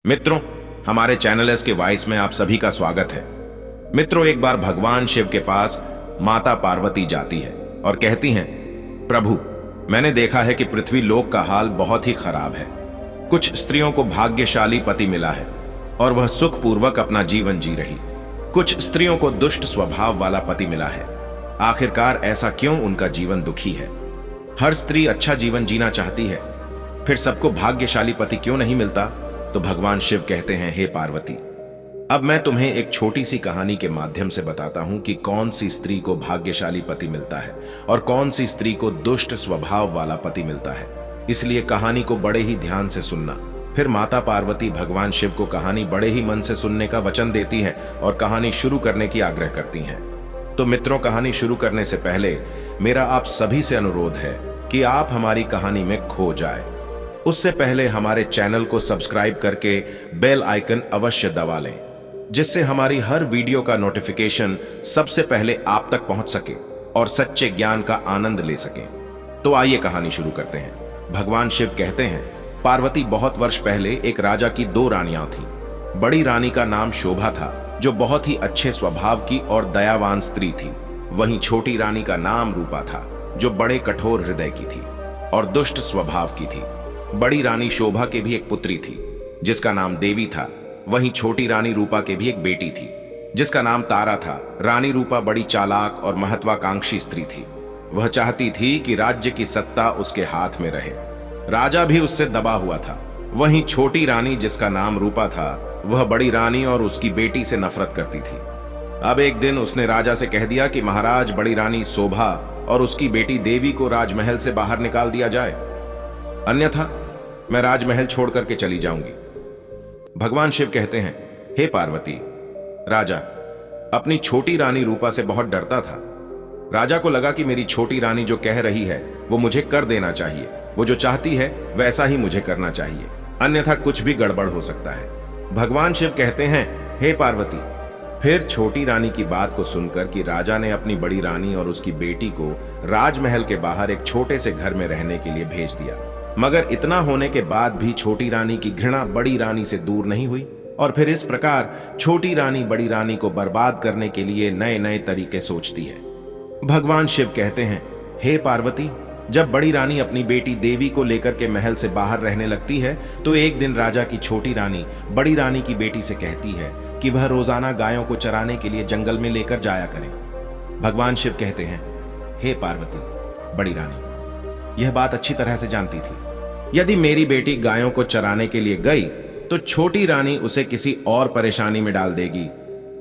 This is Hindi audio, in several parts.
मित्रों, हमारे चैनल एस के वॉइस में आप सभी का स्वागत है। मित्रों, एक बार भगवान शिव के पास माता पार्वती जाती है और कहती हैं, प्रभु, मैंने देखा है कि पृथ्वी लोक का हाल बहुत ही खराब है। कुछ स्त्रियों को भाग्यशाली पति मिला है और वह सुखपूर्वक अपना जीवन जी रही। कुछ स्त्रियों को दुष्ट स्वभाव वाला पति मिला है। आखिरकार ऐसा क्यों उनका जीवन दुखी है? हर स्त्री अच्छा जीवन जीना चाहती है, फिर सबको भाग्यशाली पति क्यों नहीं मिलता? तो भगवान शिव कहते हैं, हे पार्वती, अब मैं तुम्हें एक छोटी सी कहानी के माध्यम से बताता हूं कि कौन सी स्त्री को भाग्यशाली पति मिलता है और कौन सी स्त्री को दुष्ट स्वभाव वाला पति मिलता है। इसलिए कहानी को बड़े ही ध्यान से सुनना। फिर माता पार्वती भगवान शिव को कहानी बड़े ही मन से सुनने का वचन देती हैं और कहानी शुरू करने की आग्रह करती हैं। तो मित्रों, कहानी शुरू करने से पहले मेरा आप सभी से अनुरोध है कि आप हमारी कहानी में खो जाए। उससे पहले हमारे चैनल को सब्सक्राइब करके बेल आइकन अवश्य दबा लें, जिससे हमारी हर वीडियो का नोटिफिकेशन सबसे पहले आप तक पहुंच सके और सच्चे ज्ञान का आनंद ले सकें। तो आइए कहानी शुरू करते हैं। भगवान शिव कहते हैं, पार्वती, बहुत वर्ष पहले एक राजा की दो रानियां थीं। बड़ी रानी का नाम शोभा था, जो बहुत ही अच्छे स्वभाव की और दयावान स्त्री थी। वहीं छोटी रानी का नाम रूपा था, जो बड़े कठोर हृदय की थी और दुष्ट स्वभाव की थी। बड़ी रानी शोभा के भी एक पुत्री थी, जिसका नाम देवी था। वहीं छोटी रानी रूपा के भी एक बेटी थी, जिसका नाम तारा था। रानी रूपा बड़ी चालाक और महत्वाकांक्षी स्त्री थी। वह चाहती थी कि राज्य की सत्ता उसके हाथ में रहे। राजा भी उससे दबा हुआ था। वहीं छोटी रानी, जिसका नाम रूपा था, वह बड़ी रानी और उसकी बेटी से नफरत करती थी। अब एक दिन उसने राजा से कह दिया कि महाराज, बड़ी रानी शोभा और उसकी बेटी देवी को राजमहल से बाहर निकाल दिया जाए, अन्यथा मैं राजमहल छोड़ करके चली जाऊंगी। भगवान शिव कहते हैं, हे पार्वती, राजा अपनी छोटी रानी रूपा से बहुत डरता था। राजा को लगा कि मेरी छोटी रानी जो कह रही है वो मुझे कर देना चाहिए। वो जो चाहती है वैसा ही मुझे करना चाहिए, अन्यथा कुछ भी गड़बड़ हो सकता है। भगवान शिव कहते हैं, हे पार्वती, फिर छोटी रानी की बात को सुनकर कि राजा ने अपनी बड़ी रानी और उसकी बेटी को राजमहल के बाहर एक छोटे से घर में रहने के लिए भेज दिया। मगर इतना होने के बाद भी छोटी रानी की घृणा बड़ी रानी से दूर नहीं हुई और फिर इस प्रकार छोटी रानी बड़ी रानी को बर्बाद करने के लिए नए नए तरीके सोचती है। भगवान शिव कहते हैं, हे पार्वती, जब बड़ी रानी अपनी बेटी देवी को लेकर के महल से बाहर रहने लगती है, तो एक दिन राजा की छोटी रानी बड़ी रानी की बेटी से कहती है कि वह रोजाना गायों को चराने के लिए जंगल में लेकर जाया करें। भगवान शिव कहते हैं, हे पार्वती, बड़ी रानी यह बात अच्छी तरह से जानती थी। यदि मेरी बेटी गायों को चराने के लिए गई तो छोटी रानी उसे किसी और परेशानी में डाल देगी।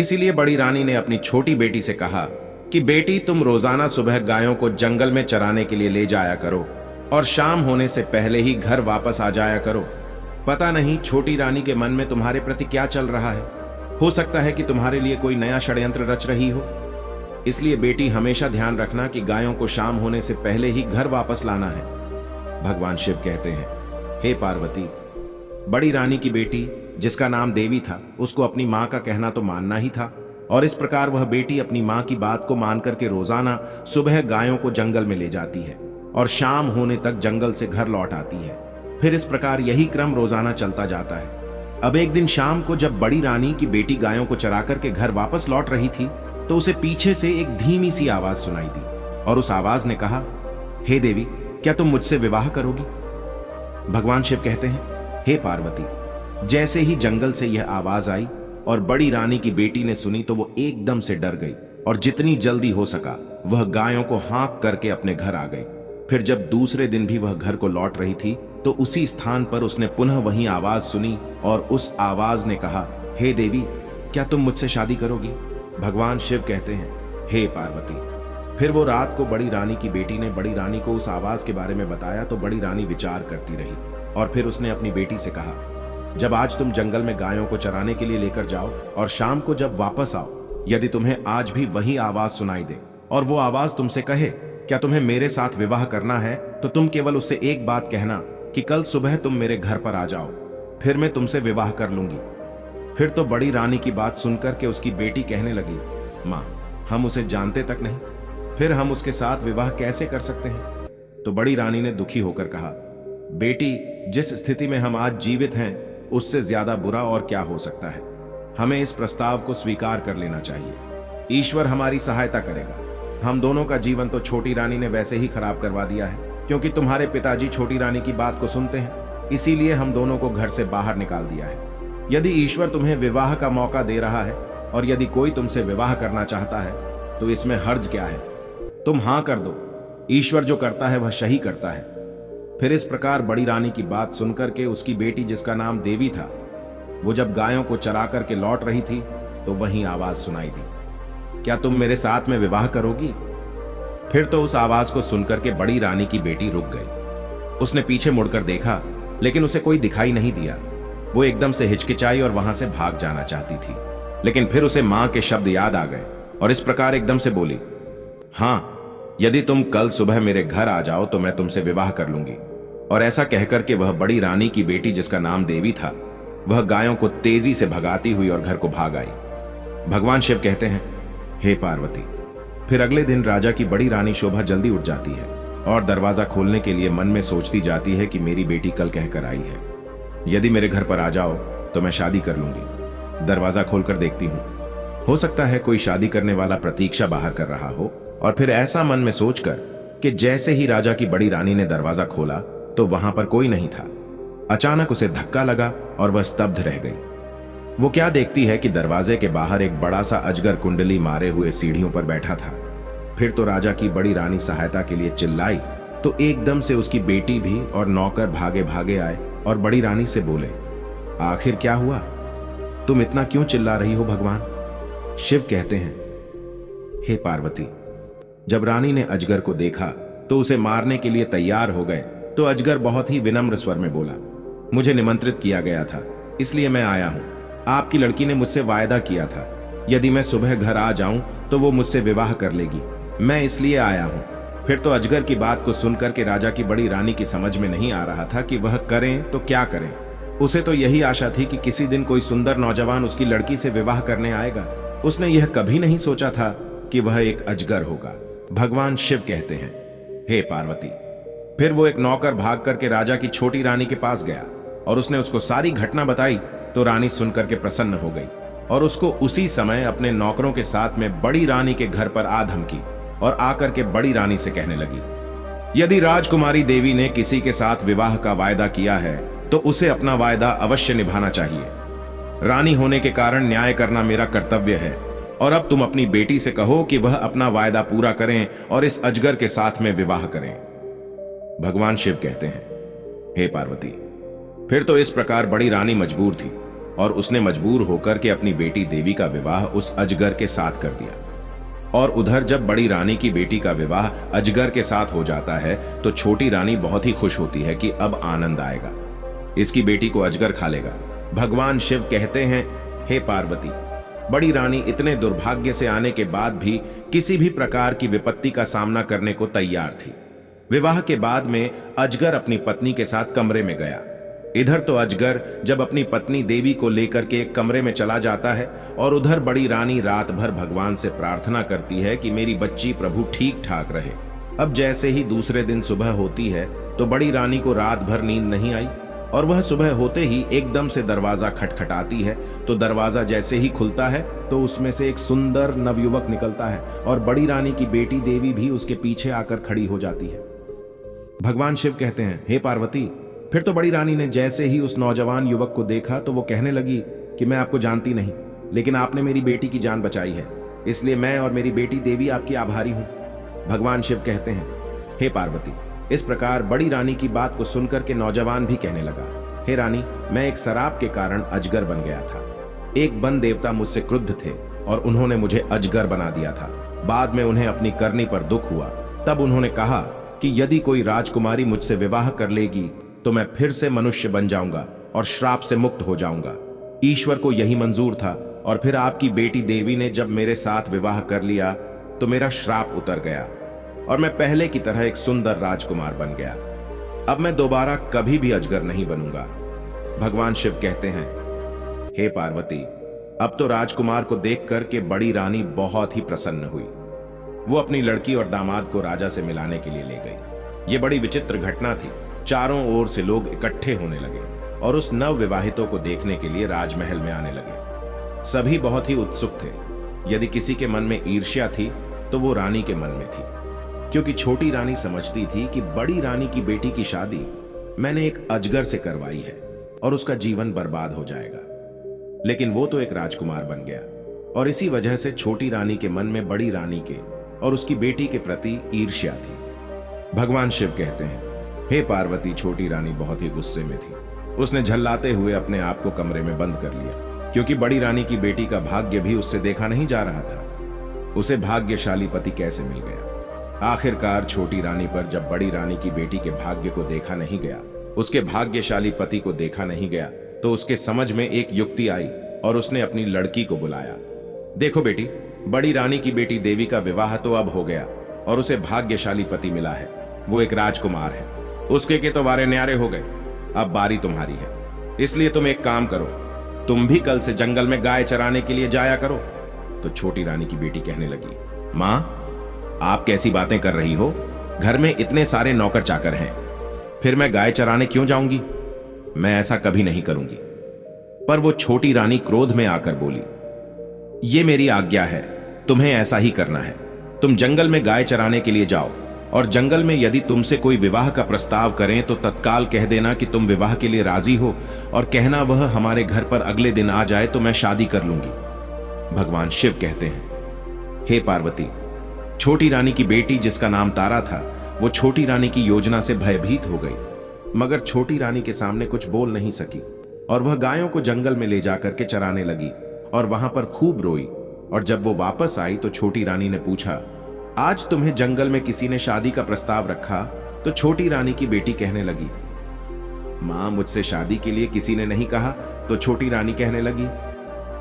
इसीलिए बड़ी रानी ने अपनी छोटी बेटी से कहा कि बेटी, तुम रोजाना सुबह गायों को जंगल में चराने के लिए ले जाया करो और शाम होने से पहले ही घर वापस आ जाया करो। पता नहीं छोटी रानी के मन में तुम्हारे प्रति क्या चल रहा है। हो सकता है कि तुम्हारे लिए कोई नया षड्यंत्र रच रही हो। इसलिए बेटी, हमेशा ध्यान रखना कि गायों को शाम होने से पहले ही घर वापस लाना है। भगवान शिव कहते हैं, हे पार्वती, बड़ी रानी की बेटी, जिसका नाम देवी था, उसको अपनी मां का कहना तो मानना ही था और इस प्रकार वह बेटी अपनी मां की बात को मान करके रोजाना सुबह गायों को जंगल में ले जाती है और शाम होने तक जंगल से घर लौट आती है। फिर इस प्रकार यही क्रम रोजाना चलता जाता है। अब एक दिन शाम को जब बड़ी रानी की बेटी गायों को चरा करके घर वापस लौट रही थी, तो उसे पीछे से एक धीमी सी आवाज सुनाई दी और उस आवाज ने कहा, हे देवी, क्या तुम मुझसे विवाह करोगी? भगवान शिव कहते हैं, हे पार्वती, जैसे ही जंगल से यह आवाज आई और बड़ी रानी की बेटी ने सुनी तो वो एकदम से डर गई और जितनी जल्दी हो सका वह गायों को हाँक करके अपने घर आ गई। फिर जब दूसरे दिन भी वह घर को लौट रही थी तो उसी स्थान पर उसने पुनः वही आवाज सुनी और उस आवाज ने कहा, हे देवी, क्या तुम मुझसे शादी करोगी? भगवान शिव कहते हैं, हे पार्वती। फिर वो रात को बड़ी रानी की बेटी ने बड़ी रानी को उस आवाज के बारे में बताया तो बड़ी रानी विचार करती रही और फिर उसने अपनी बेटी से कहा, जब आज तुम जंगल में गायों को चराने के लिए लेकर जाओ और शाम को जब वापस आओ, यदि तुम्हें आज भी वही आवाज सुनाई दे और वो आवाज तुमसे कहे, क्या तुम्हें मेरे साथ विवाह करना है, तो तुम केवल उससे एक बात कहना कि कल सुबह तुम मेरे घर पर आ जाओ, फिर मैं तुमसे विवाह कर लूंगी। फिर तो बड़ी रानी की बात सुनकर के उसकी बेटी कहने लगी, माँ, हम उसे जानते तक नहीं, फिर हम उसके साथ विवाह कैसे कर सकते हैं? तो बड़ी रानी ने दुखी होकर कहा, बेटी, जिस स्थिति में हम आज जीवित हैं उससे ज्यादा बुरा और क्या हो सकता है। हमें इस प्रस्ताव को स्वीकार कर लेना चाहिए। ईश्वर हमारी सहायता करेगा। हम दोनों का जीवन तो छोटी रानी ने वैसे ही खराब करवा दिया है, क्योंकि तुम्हारे पिताजी छोटी रानी की बात को सुनते हैं, इसीलिए हम दोनों को घर से बाहर निकाल दिया है। यदि ईश्वर तुम्हें विवाह का मौका दे रहा है और यदि कोई तुमसे विवाह करना चाहता है तो इसमें हर्ज क्या है? तुम हां कर दो। ईश्वर जो करता है वह सही करता है। फिर इस प्रकार बड़ी रानी की बात सुनकर के उसकी बेटी, जिसका नाम देवी था, वो जब गायों को चरा करके लौट रही थी तो वहीं आवाज सुनाई दी, क्या तुम मेरे साथ में विवाह करोगी? फिर तो उस आवाज को सुनकर के बड़ी रानी की बेटी रुक गई। उसने पीछे मुड़कर देखा, लेकिन उसे कोई दिखाई नहीं दिया। वो एकदम से हिचकिचाई और वहां से भाग जाना चाहती थी, लेकिन फिर उसे मां के शब्द याद आ गए और इस प्रकार एकदम से बोली, हां, यदि तुम कल सुबह मेरे घर आ जाओ तो मैं तुमसे विवाह कर लूंगी। और ऐसा कहकर के वह बड़ी रानी की बेटी, जिसका नाम देवी था, वह गायों को तेजी से भगाती हुई और घर को भाग आई। भगवान शिव कहते हैं, हे पार्वती। फिर अगले दिन राजा की बड़ी रानी शोभा जल्दी उठ जाती है और दरवाजा खोलने के लिए मन में सोचती जाती है कि मेरी बेटी कल कहकर आई है, यदि मेरे घर पर आ जाओ तो मैं शादी कर लूंगी। दरवाजा खोलकर देखती हूं, हो सकता है कोई शादी करने वाला प्रतीक्षा बाहर कर रहा हो। और फिर ऐसा मन में सोचकर कि जैसे ही राजा की बड़ी रानी ने दरवाजा खोला तो वहां पर कोई नहीं था। अचानक उसे धक्का लगा और वह स्तब्ध रह गई। वो क्या देखती है कि दरवाजे के बाहर एक बड़ा सा अजगर कुंडली मारे हुए सीढ़ियों पर बैठा था। फिर तो राजा की बड़ी रानी सहायता के लिए चिल्लाई तो एकदम से उसकी बेटी भी और नौकर भागे भागे आए और बड़ी रानी से बोले, आखिर क्या हुआ? तुम इतना क्यों चिल्ला रही हो भगवान? शिव कहते हैं, हे पार्वती, जब रानी ने अजगर को देखा तो उसे मारने के लिए तैयार हो गए तो अजगर बहुत ही विनम्र स्वर में बोला, मुझे निमंत्रित किया गया था, इसलिए मैं आया हूं। आपकी लड़की ने मुझसे वायदा किया था, यदि मैं सुबह घर आ जाऊं तो वो मुझसे विवाह कर लेगी। मैं इसलिए आया हूं। फिर तो अजगर की बात को सुनकर के राजा की बड़ी रानी की समझ में नहीं आ रहा था कि वह करें तो क्या करें। उसे तो यही आशा थी कि किसी दिन कोई सुंदर नौजवान उसकी लड़की से विवाह करने आएगा। उसने यह कभी नहीं सोचा था कि वह एक अजगर होगा। भगवान शिव कहते हैं, हे पार्वती। फिर वो एक नौकर भाग करके राजा की छोटी रानी के पास गया और उसने उसको सारी घटना बताई तो रानी सुनकर के प्रसन्न हो गई और उसको उसी समय अपने नौकरों के साथ में बड़ी रानी के घर पर आ धमकी और आकर के बड़ी रानी से कहने लगी, यदि राजकुमारी देवी ने किसी के साथ विवाह का वायदा किया है तो उसे अपना वायदा अवश्य निभाना चाहिए। रानी होने के कारण न्याय करना मेरा कर्तव्य है और अब तुम अपनी बेटी से कहो कि वह अपना वायदा पूरा करें और इस अजगर के साथ में विवाह करें। भगवान शिव कहते हैं, हे पार्वती। फिर तो इस प्रकार बड़ी रानी मजबूर थी और उसने मजबूर होकर के अपनी बेटी देवी का विवाह उस अजगर के साथ कर दिया। और उधर जब बड़ी रानी की बेटी का विवाह अजगर के साथ हो जाता है तो छोटी रानी बहुत ही खुश होती है कि अब आनंद आएगा, इसकी बेटी को अजगर खा लेगा। भगवान शिव कहते हैं, हे पार्वती। बड़ी रानी इतने दुर्भाग्य से आने के बाद भी किसी भी प्रकार की विपत्ति का सामना करने को तैयार थी। विवाह के बाद में अजगर अपनी पत्नी के साथ कमरे में गया। इधर तो अजगर जब अपनी पत्नी देवी को लेकर के एक कमरे में चला जाता है और उधर बड़ी रानी रात भर भगवान से प्रार्थना करती है कि मेरी बच्ची प्रभु ठीक ठाक रहे। अब जैसे ही दूसरे दिन सुबह होती है तो बड़ी रानी को रात भर नींद नहीं आई और वह सुबह होते ही एकदम से दरवाजा खटखटाती है। तो दरवाजा जैसे ही खुलता है तो उसमें से एक सुंदर नवयुवक निकलता है और बड़ी रानी की बेटी देवी भी उसके पीछे आकर खड़ी हो जाती है। भगवान शिव कहते हैं, हे पार्वती। फिर तो बड़ी रानी ने जैसे ही उस नौजवान युवक को देखा तो वो कहने लगी कि मैं आपको जानती नहीं, लेकिन आपने मेरी बेटी की जान बचाई है, इसलिए मैं और मेरी बेटी देवी आपकी आभारी हूं। भगवान शिव कहते हैं, हे पार्वती। इस प्रकार बड़ी रानी की बात को सुनकर के नौजवान भी कहने लगा, हे रानी, मैं एक शराब के कारण अजगर बन गया था। एक वन देवता मुझसे क्रुद्ध थे और उन्होंने मुझे अजगर बना दिया था। बाद में उन्हें अपनी करनी पर दुख हुआ। तब उन्होंने कहा कि यदि कोई राजकुमारी मुझसे विवाह कर लेगी तो मैं फिर से मनुष्य बन जाऊंगा और श्राप से मुक्त हो जाऊंगा। ईश्वर को यही मंजूर था और फिर आपकी बेटी देवी ने जब मेरे साथ विवाह कर लिया तो मेरा श्राप उतर गया और मैं पहले की तरह एक सुंदर राजकुमार बन गया। अब मैं दोबारा कभी भी अजगर नहीं बनूंगा। भगवान शिव कहते हैं, हे पार्वती। अब तो राजकुमार को देख करके बड़ी रानी बहुत ही प्रसन्न हुई। वो अपनी लड़की और दामाद को राजा से मिलाने के लिए ले गई। ये बड़ी विचित्र घटना थी। चारों ओर से लोग इकट्ठे होने लगे और उस नव विवाहितों को देखने के लिए राजमहल में आने लगे। सभी बहुत ही उत्सुक थे। यदि किसी के मन में ईर्ष्या थी तो वो रानी के मन में थी, क्योंकि छोटी रानी समझती थी कि बड़ी रानी की बेटी की शादी मैंने एक अजगर से करवाई है और उसका जीवन बर्बाद हो जाएगा। लेकिन वो तो एक राजकुमार बन गया और इसी वजह से छोटी रानी के मन में बड़ी रानी के और उसकी बेटी के प्रति ईर्ष्या थी। भगवान शिव कहते हैं, हे पार्वती, छोटी रानी बहुत ही गुस्से में थी। उसने झल्लाते हुए अपने आप को कमरे में बंद कर लिया, क्योंकि बड़ी रानी की बेटी का भाग्य भी उससे देखा नहीं जा रहा था। उसे भाग्यशाली पति कैसे मिल गया? आखिरकार छोटी रानी पर जब बड़ी रानी की बेटी के भाग्य को देखा नहीं गया, उसके भाग्यशाली पति को देखा नहीं गया, तो उसके समझ में एक युक्ति आई और उसने अपनी लड़की को बुलाया। देखो बेटी, बड़ी रानी की बेटी देवी का विवाह तो अब हो गया और उसे भाग्यशाली पति मिला है। वो एक राजकुमार है, उसके के तो वारे न्यारे हो गए। अब बारी तुम्हारी है, इसलिए तुम एक काम करो, तुम भी कल से जंगल में गाय चराने के लिए जाया करो। तो छोटी रानी की बेटी कहने लगी, मां, आप कैसी बातें कर रही हो? घर में इतने सारे नौकर चाकर हैं, फिर मैं गाय चराने क्यों जाऊंगी? मैं ऐसा कभी नहीं करूंगी। पर वो छोटी रानी क्रोध में आकर बोली, ये मेरी आज्ञा है, तुम्हें ऐसा ही करना है। तुम जंगल में गाय चराने के लिए जाओ और जंगल में यदि तुमसे कोई विवाह का प्रस्ताव करें तो तत्काल कह देना कि तुम विवाह के लिए राजी हो और कहना वह हमारे घर पर अगले दिन आ जाए तो मैं शादी कर लूंगी। भगवान शिव कहते हैं, हे पार्वती, छोटी रानी की बेटी जिसका नाम तारा था, वो छोटी रानी की योजना से भयभीत हो गई, मगर छोटी रानी के सामने कुछ बोल नहीं सकी और वह गायों को जंगल में ले जाकर के चराने लगी और वहां पर खूब रोई। और जब वो वापस आई तो छोटी रानी ने पूछा, आज तुम्हें जंगल में किसी ने शादी का प्रस्ताव रखा? तो छोटी रानी की बेटी कहने लगी, मां, मुझसे शादी के लिए किसी ने नहीं कहा। तो छोटी रानी कहने लगी,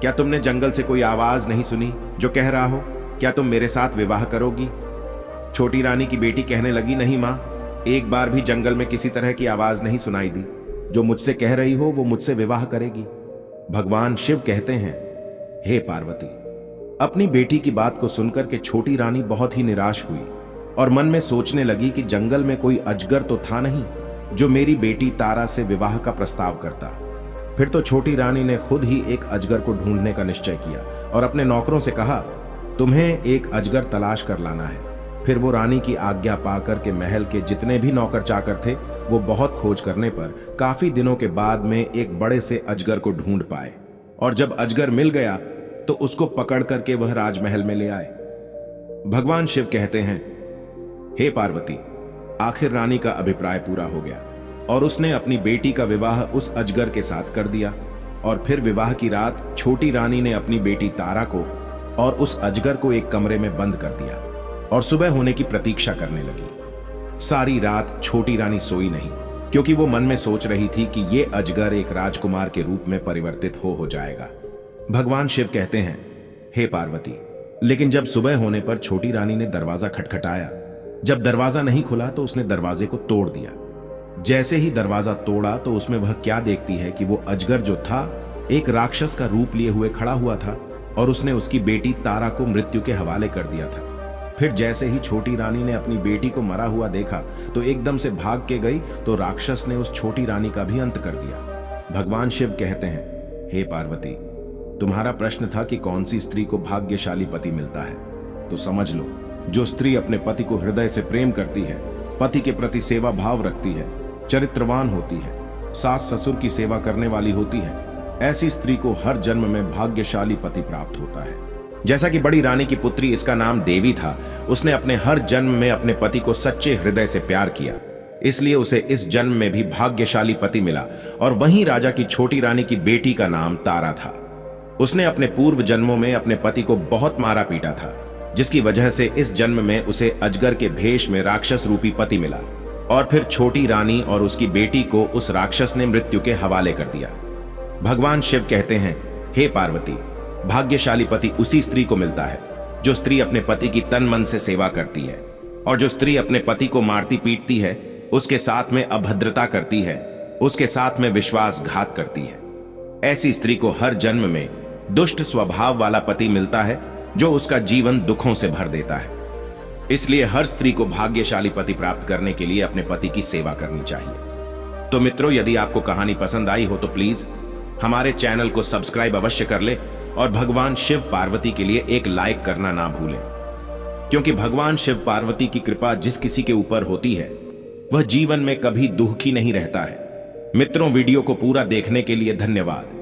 क्या तुमने जंगल से कोई आवाज नहीं सुनी जो कह रहा हो, क्या तुम मेरे साथ विवाह करोगी? छोटी रानी की बेटी कहने लगी, नहीं मां, एक बार भी जंगल में किसी तरह की आवाज नहीं सुनाई दी। जो मुझसे कह रही हो वो मुझसे विवाह करेगी। भगवान शिव कहते हैं, हे पार्वती, अपनी बेटी की बात को सुनकर के छोटी रानी बहुत ही निराश हुई और मन में सोचने लगी कि जंगल में कोई अजगर तो था नहीं जो मेरी बेटी तारा से विवाह का प्रस्ताव करता। फिर तो छोटी रानी ने खुद ही एक अजगर को ढूंढने का निश्चय किया और अपने नौकरों से कहा, तुम्हें एक अजगर तलाश कर लाना है। फिर वो रानी की आज्ञा पाकर के महल के जितने भी नौकर चाकर थे, वो बहुत खोज करने पर काफी दिनों के बाद में एक बड़े से अजगर को ढूंढ पाए और जब अजगर मिल गया तो उसको पकड़ करके वह राजमहल में ले आए। भगवान शिव कहते हैं, हे पार्वती, आखिर रानी का अभिप्राय पूरा हो गया और उसने अपनी बेटी का विवाह उस अजगर के साथ कर दिया। और फिर विवाह की रात छोटी रानी ने अपनी बेटी तारा को और उस अजगर को एक कमरे में बंद कर दिया और सुबह होने की प्रतीक्षा करने लगी। सारी रात छोटी रानी सोई नहीं, क्योंकि वो मन में सोच रही थी कि ये अजगर एक राजकुमार के रूप में परिवर्तित हो जाएगा। भगवान शिव कहते हैं, हे पार्वती, लेकिन जब सुबह होने पर छोटी रानी ने दरवाजा खटखटाया। जब दरवाजा नहीं खुला तो उसने दरवाजे को तोड़ दिया। जैसे ही दरवाजा तोड़ा तो उसमें वह क्या देखती है कि वो अजगर जो था एक राक्षस का रूप लिए हुए खड़ा हुआ था और उसने उसकी बेटी तारा को मृत्यु के हवाले कर दिया था। फिर जैसे ही छोटी रानी ने अपनी बेटी को मरा हुआ देखा तो एकदम से भाग के गई तो राक्षस ने उस छोटी रानी का भी अंत कर दिया। भगवान शिव कहते हैं, हे पार्वती, तुम्हारा प्रश्न था कि कौन सी स्त्री को भाग्यशाली पति मिलता है, तो समझ लो, जो स्त्री अपने पति को हृदय से प्रेम करती है, पति के प्रति सेवा भाव रखती है, चरित्रवान होती है, सास ससुर की सेवा करने वाली होती है, ऐसी स्त्री को हर जन्म में भाग्यशाली पति प्राप्त होता है। जैसा कि बड़ी रानी की पुत्री, इसका नाम देवी था, उसने अपने हर जन्म में अपने पति को सच्चे हृदय से प्यार किया, इसलिए उसे इस जन्म में भी भाग्यशाली पति मिला। और वहीं राजा की छोटी रानी की बेटी का नाम तारा था। उसने अपने पूर्व जन्मों में अपने पति को बहुत मारा पीटा था, जिसकी वजह से इस जन्म में उसे अजगर के भेष में राक्षस रूपी पति मिला। और फिर छोटी रानी और उसकी बेटी को उस राक्षस ने मृत्यु के हवाले कर दिया। भगवान शिव कहते हैं, हे पार्वती, भाग्यशाली पति उसी स्त्री को मिलता है जो स्त्री अपने पति की तन मन से सेवा करती है, और जो स्त्री अपने पति को मारती पीटती है, उसके साथ में अभद्रता करती है, उसके साथ में विश्वासघात करती है। ऐसी स्त्री को हर जन्म में दुष्ट स्वभाव वाला पति मिलता है जो उसका जीवन दुखों से भर देता है। इसलिए हर स्त्री को भाग्यशाली पति प्राप्त करने के लिए अपने पति की सेवा करनी चाहिए। तो मित्रों, यदि आपको कहानी पसंद आई हो तो प्लीज हमारे चैनल को सब्सक्राइब अवश्य कर ले और भगवान शिव पार्वती के लिए एक लाइक करना ना भूलें, क्योंकि भगवान शिव पार्वती की कृपा जिस किसी के ऊपर होती है वह जीवन में कभी दुखी नहीं रहता है। मित्रों, वीडियो को पूरा देखने के लिए धन्यवाद।